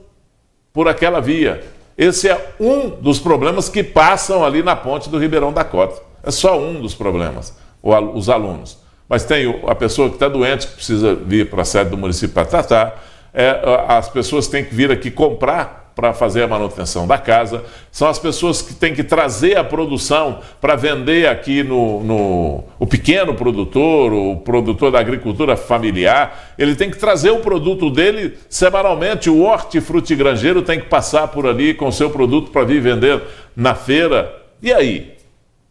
por aquela via. Esse é um dos problemas que passam ali na ponte do Ribeirão da Cota. É só um dos problemas, os alunos. Mas tem a pessoa que está doente, que precisa vir para a sede do município para tratar. As pessoas têm que vir aqui comprar para fazer a manutenção da casa. São as pessoas que têm que trazer a produção para vender aqui o pequeno produtor, o produtor da agricultura familiar. Ele tem que trazer o produto dele semanalmente. O hortifrutigranjeiro tem que passar por ali com o seu produto para vir vender na feira. E aí?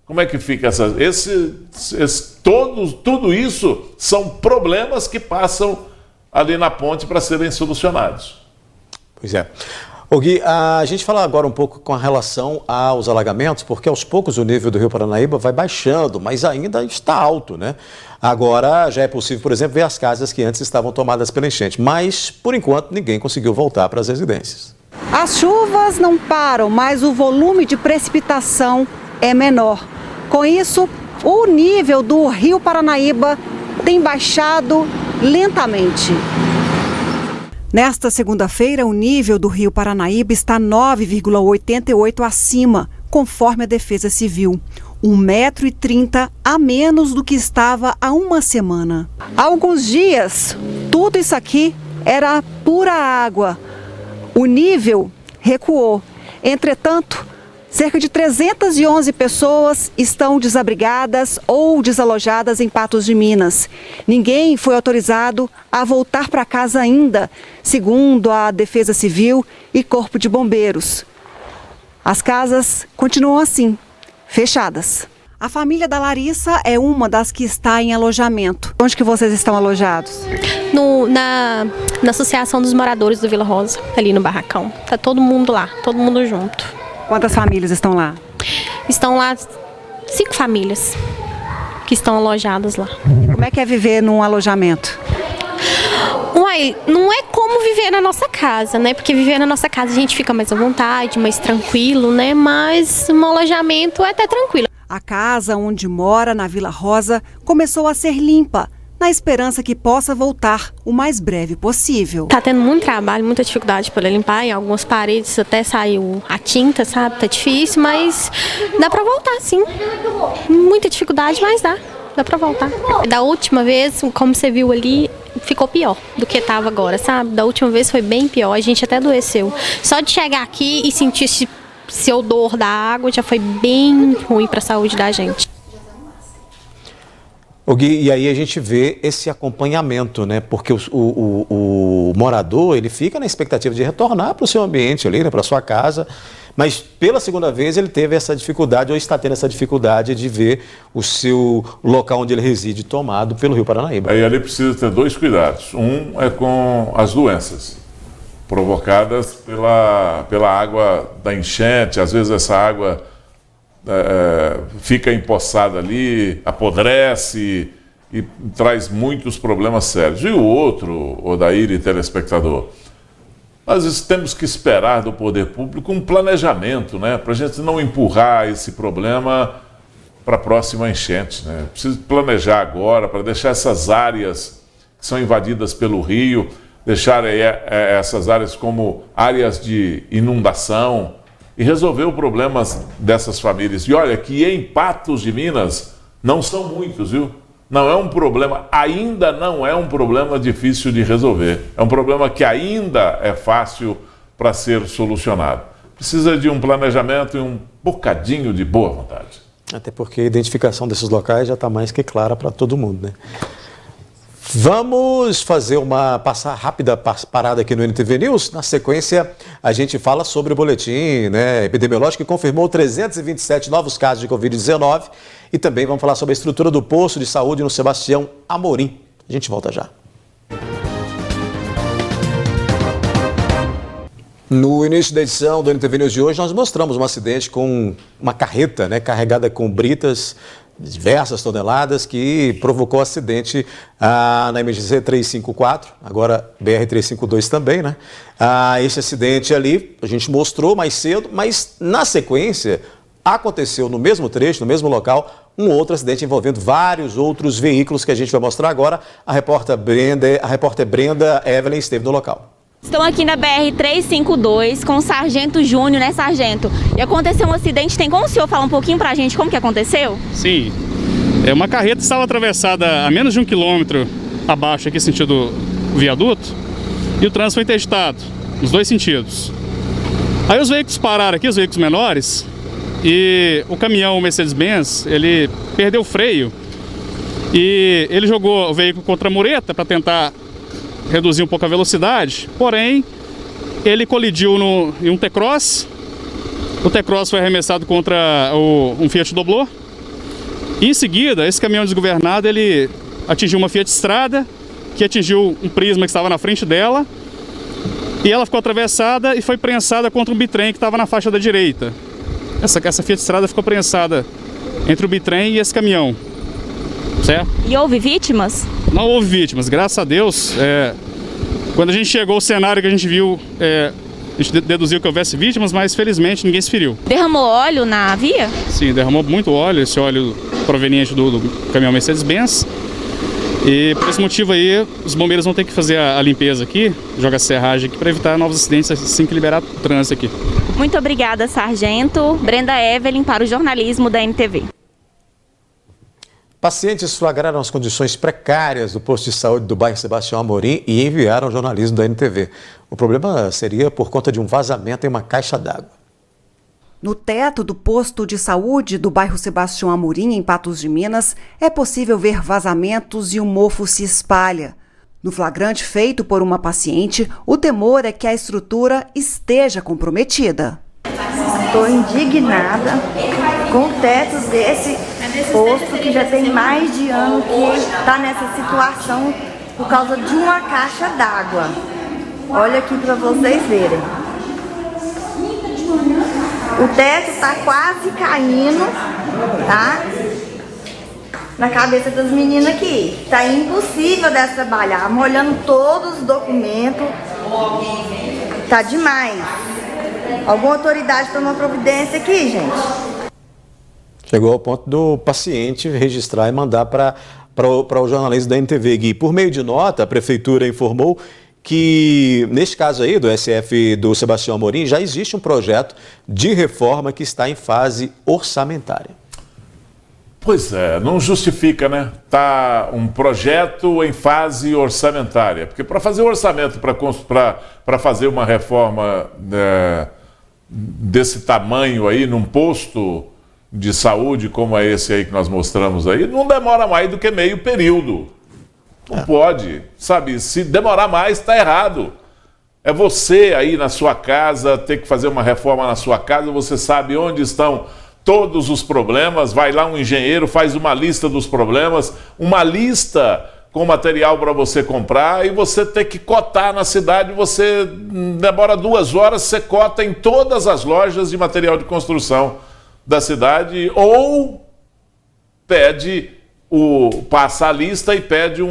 Como é que fica tudo isso são problemas que passam ali na ponte para serem solucionados. Pois é. Ô Gui, a gente fala agora um pouco com relação aos alagamentos, porque aos poucos o nível do Rio Paranaíba vai baixando, mas ainda está alto, né? Agora já é possível, por exemplo, ver as casas que antes estavam tomadas pela enchente, mas por enquanto ninguém conseguiu voltar para as residências. As chuvas não param, mas o volume de precipitação é menor. Com isso, o nível do Rio Paranaíba tem baixado lentamente. Nesta segunda-feira, o nível do Rio Paranaíba está 9,88 acima, conforme a Defesa Civil. 1,30 m a menos do que estava há uma semana. Há alguns dias, tudo isso aqui era pura água. O nível recuou. Entretanto, cerca de 311 pessoas estão desabrigadas ou desalojadas em Patos de Minas. Ninguém foi autorizado a voltar para casa ainda, segundo a Defesa Civil e Corpo de Bombeiros. As casas continuam assim, fechadas. A família da Larissa é uma das que está em alojamento. Onde que vocês estão alojados? Na Associação dos Moradores do Vila Rosa, ali no barracão. Tá todo mundo lá, todo mundo junto. Quantas famílias estão lá? Estão lá 5 famílias que estão alojadas lá. Como é que é viver num alojamento? Uai, não é como viver na nossa casa, né? Porque viver na nossa casa a gente fica mais à vontade, mais tranquilo, né? Mas um alojamento é até tranquilo. A casa onde mora, na Vila Rosa, começou a ser limpa, na esperança que possa voltar o mais breve possível. Tá tendo muito trabalho, muita dificuldade para limpar, em algumas paredes até saiu a tinta, sabe? Tá difícil, mas dá para voltar sim. Muita dificuldade, mas dá. dá pra voltar. Da última vez, como você viu ali, ficou pior do que tava agora, sabe? Da última vez foi bem pior, a gente até adoeceu. Só de chegar aqui e sentir esse odor da água já foi bem ruim pra saúde da gente. O Gui, e aí a gente vê esse acompanhamento, né? Porque o morador, ele fica na expectativa de retornar para o seu ambiente ali, né? Para a sua casa, mas pela segunda vez ele teve essa dificuldade, ou está tendo essa dificuldade de ver o seu local onde ele reside tomado pelo Rio Paranaíba. Aí ali precisa ter dois cuidados. Um é com as doenças provocadas pela água da enchente. Às vezes essa água fica empoçada ali, apodrece e traz muitos problemas sérios. E o outro, Odair e telespectador, nós temos que esperar do poder público um planejamento, né, para a gente não empurrar esse problema para a próxima enchente, né? Precisa planejar agora para deixar essas áreas que são invadidas pelo rio, deixar essas áreas como áreas de inundação, e resolver o problema dessas famílias. E olha que em Patos de Minas não são muitos, viu? Não é um problema, ainda não é um problema difícil de resolver. É um problema que ainda é fácil para ser solucionado. Precisa de um planejamento e um bocadinho de boa vontade. Até porque a identificação desses locais já está mais que clara para todo mundo, né? Vamos fazer uma rápida parada aqui no NTV News. Na sequência, a gente fala sobre o boletim, né, epidemiológico que confirmou 327 novos casos de Covid-19 e também vamos falar sobre a estrutura do posto de saúde no Sebastião Amorim. A gente volta já. No início da edição do NTV News de hoje, nós mostramos um acidente com uma carreta, né, carregada com britas, diversas toneladas, que provocou acidente na MGC 354, agora BR 352 também, né? Esse acidente ali a gente mostrou mais cedo, mas na sequência aconteceu no mesmo trecho, no mesmo local, um outro acidente envolvendo vários outros veículos que a gente vai mostrar agora. A repórter Brenda Evelyn esteve no local. Estão aqui na BR-352 com o Sargento Júnior, né, Sargento? E aconteceu um acidente, tem como o senhor falar um pouquinho pra gente como que aconteceu? Sim, uma carreta estava atravessada a menos de 1 quilômetro abaixo, aqui sentido viaduto, e o trânsito foi interditado, nos dois sentidos. Aí os veículos pararam aqui, os veículos menores, e o caminhão Mercedes-Benz, ele perdeu o freio, e ele jogou o veículo contra a mureta para tentar reduzir um pouco a velocidade, porém ele colidiu em um T-Cross. O T-Cross foi arremessado contra um Fiat Doblô e em seguida esse caminhão desgovernado ele atingiu uma Fiat Strada, que atingiu um Prisma que estava na frente dela, e ela ficou atravessada e foi prensada contra um bitrem que estava na faixa da direita. Essa Fiat Strada ficou prensada entre o bitrem e esse caminhão, certo? E houve vítimas? Não houve vítimas, graças a Deus. Quando a gente chegou ao cenário que a gente viu, a gente deduziu que houvesse vítimas, mas felizmente ninguém se feriu. Derramou óleo na via? Sim, derramou muito óleo, esse óleo proveniente do caminhão Mercedes-Benz. E por esse motivo aí, os bombeiros vão ter que fazer a limpeza aqui, jogar serragem aqui para evitar novos acidentes assim que liberar o trânsito aqui. Muito obrigada, Sargento. Brenda Evelyn para o jornalismo da NTV. Pacientes flagraram as condições precárias do posto de saúde do bairro Sebastião Amorim e enviaram ao jornalismo da NTV. O problema seria por conta de um vazamento em uma caixa d'água. No teto do posto de saúde do bairro Sebastião Amorim, em Patos de Minas, é possível ver vazamentos e o mofo se espalha. No flagrante feito por uma paciente, o temor é que a estrutura esteja comprometida. Estou indignada com o teto desse posto que já tem mais de ano que está nessa situação por causa de uma caixa d'água. Olha aqui para vocês verem. O teto está quase caindo, tá? Na cabeça das meninas aqui. Tá impossível delas trabalhar, molhando todos os documentos. Tá demais. Alguma autoridade toma providência aqui, gente? Chegou ao ponto do paciente registrar e mandar para o jornalismo da NTV. Gui, por meio de nota, a prefeitura informou que, neste caso aí, do SF do Sebastião Amorim, já existe um projeto de reforma que está em fase orçamentária. Pois é, não justifica, né? Tá um projeto em fase orçamentária. Porque para fazer o orçamento, para fazer uma reforma desse tamanho aí, num posto de saúde como é esse aí que nós mostramos aí, não demora mais do que meio período. Não pode, sabe? Se demorar mais, está errado. É você aí na sua casa, ter que fazer uma reforma na sua casa, você sabe onde estão todos os problemas, vai lá um engenheiro, faz uma lista dos problemas, uma lista com material para você comprar e você tem que cotar na cidade, você demora 2 horas, você cota em todas as lojas de material de construção da cidade ou passa a lista e pede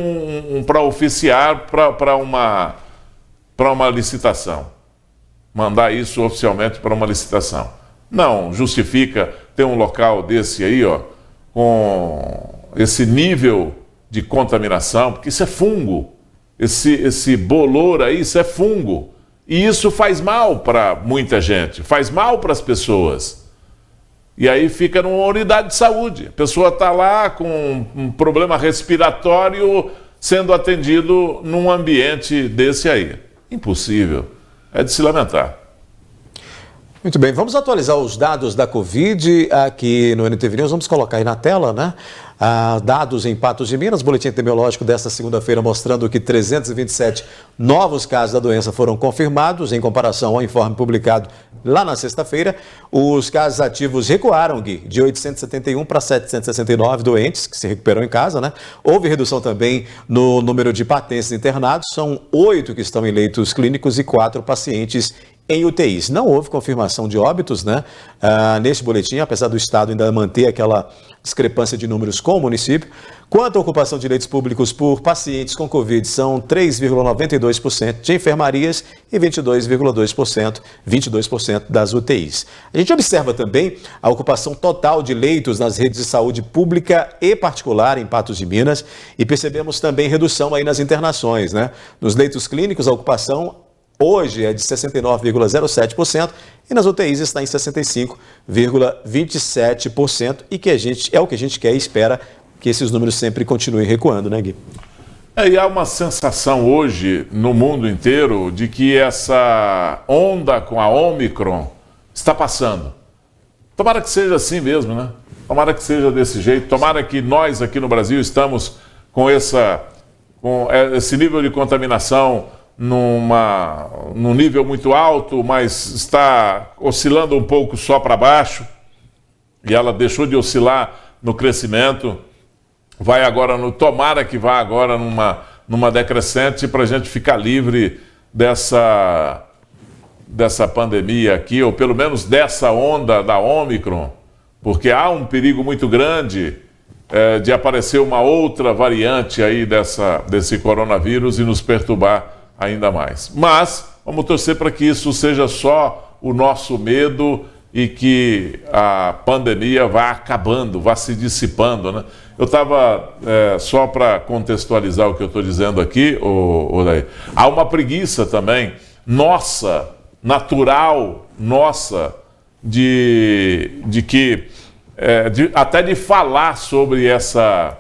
para oficiar para uma licitação. Mandar isso oficialmente para uma licitação. Não justifica ter um local desse aí, ó, com esse nível de contaminação, porque isso é fungo. Esse bolor aí, isso é fungo. E isso faz mal para muita gente, faz mal para as pessoas. E aí fica numa unidade de saúde. A pessoa está lá com um problema respiratório sendo atendido num ambiente desse aí. Impossível. É de se lamentar. Muito bem, vamos atualizar os dados da Covid aqui no NTV News. Vamos colocar aí na tela, né? Dados em Patos de Minas, boletim epidemiológico desta segunda-feira mostrando que 327 novos casos da doença foram confirmados em comparação ao informe publicado lá na sexta-feira. Os casos ativos recuaram, Gui, de 871 para 769 doentes que se recuperam em casa, né? Houve redução também no número de patenses internados, são 8 que estão em leitos clínicos e 4 pacientes em UTIs. Não houve confirmação de óbitos, né? Neste boletim, apesar do Estado ainda manter aquela discrepância de números com o município. Quanto à ocupação de leitos públicos por pacientes com Covid, são 3,92% de enfermarias e 22,2% das UTIs. A gente observa também a ocupação total de leitos nas redes de saúde pública e particular em Patos de Minas e percebemos também redução aí nas internações, né? Nos leitos clínicos, a ocupação hoje é de 69,07% e nas UTIs está em 65,27% e que é o que a gente quer e espera que esses números sempre continuem recuando, né, Gui? E há uma sensação hoje no mundo inteiro de que essa onda com a Ômicron está passando. Tomara que seja assim mesmo, né? Tomara que seja desse jeito. Tomara que nós aqui no Brasil estamos com esse nível de contaminação num nível muito alto, mas está oscilando um pouco só para baixo, e ela deixou de oscilar no crescimento, tomara que vá agora numa decrescente para a gente ficar livre dessa pandemia aqui, ou pelo menos dessa onda da Ômicron, porque há um perigo muito grande de aparecer uma outra variante aí desse coronavírus e nos perturbar ainda mais. Mas vamos torcer para que isso seja só o nosso medo e que a pandemia vá acabando, vá se dissipando, né? Eu estava, só para contextualizar o que eu estou dizendo aqui, Odair, há uma preguiça também, natural, até de falar sobre essa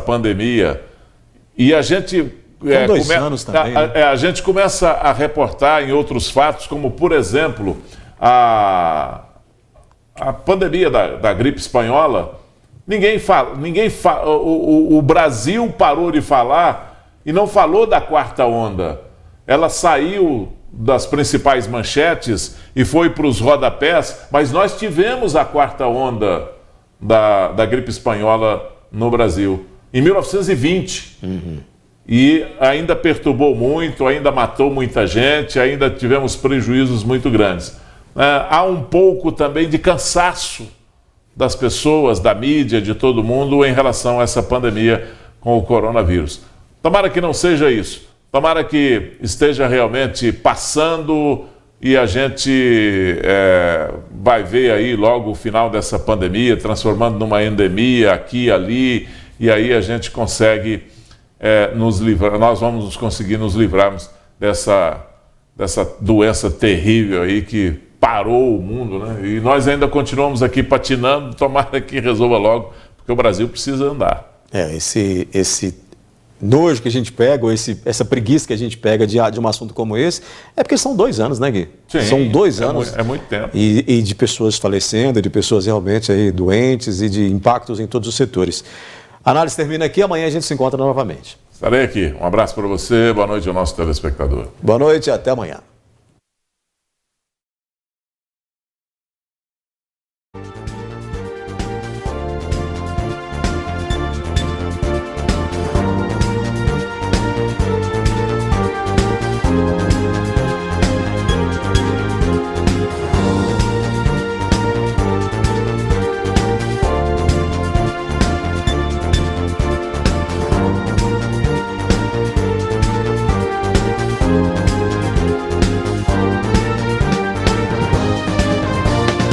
pandemia. E a gente... anos também, né? A gente começa a reportar em outros fatos, como, por exemplo, a pandemia da gripe espanhola. O Brasil parou de falar e não falou da quarta onda. Ela saiu das principais manchetes e foi para os rodapés, mas nós tivemos a quarta onda da gripe espanhola no Brasil, em 1920. E ainda perturbou muito, ainda matou muita gente, ainda tivemos prejuízos muito grandes. Há um pouco também de cansaço das pessoas, da mídia, de todo mundo em relação a essa pandemia com o coronavírus. Tomara que não seja isso. Tomara que esteja realmente passando e a gente vai ver aí logo o final dessa pandemia, transformando numa endemia aqui e ali, e aí a gente consegue... nos livrar, nós vamos conseguir nos livrarmos dessa doença terrível aí que parou o mundo, né? E nós ainda continuamos aqui patinando, tomara que resolva logo, porque o Brasil precisa andar. Esse nojo que a gente pega, ou essa preguiça que a gente pega de um assunto como esse, é porque são 2 anos, né, Gui? Sim, são 2 anos. É muito tempo. E de pessoas falecendo, de pessoas realmente aí doentes e de impactos em todos os setores. A análise termina aqui, amanhã a gente se encontra novamente. Estarei aqui. Um abraço para você, boa noite ao nosso telespectador. Boa noite e até amanhã.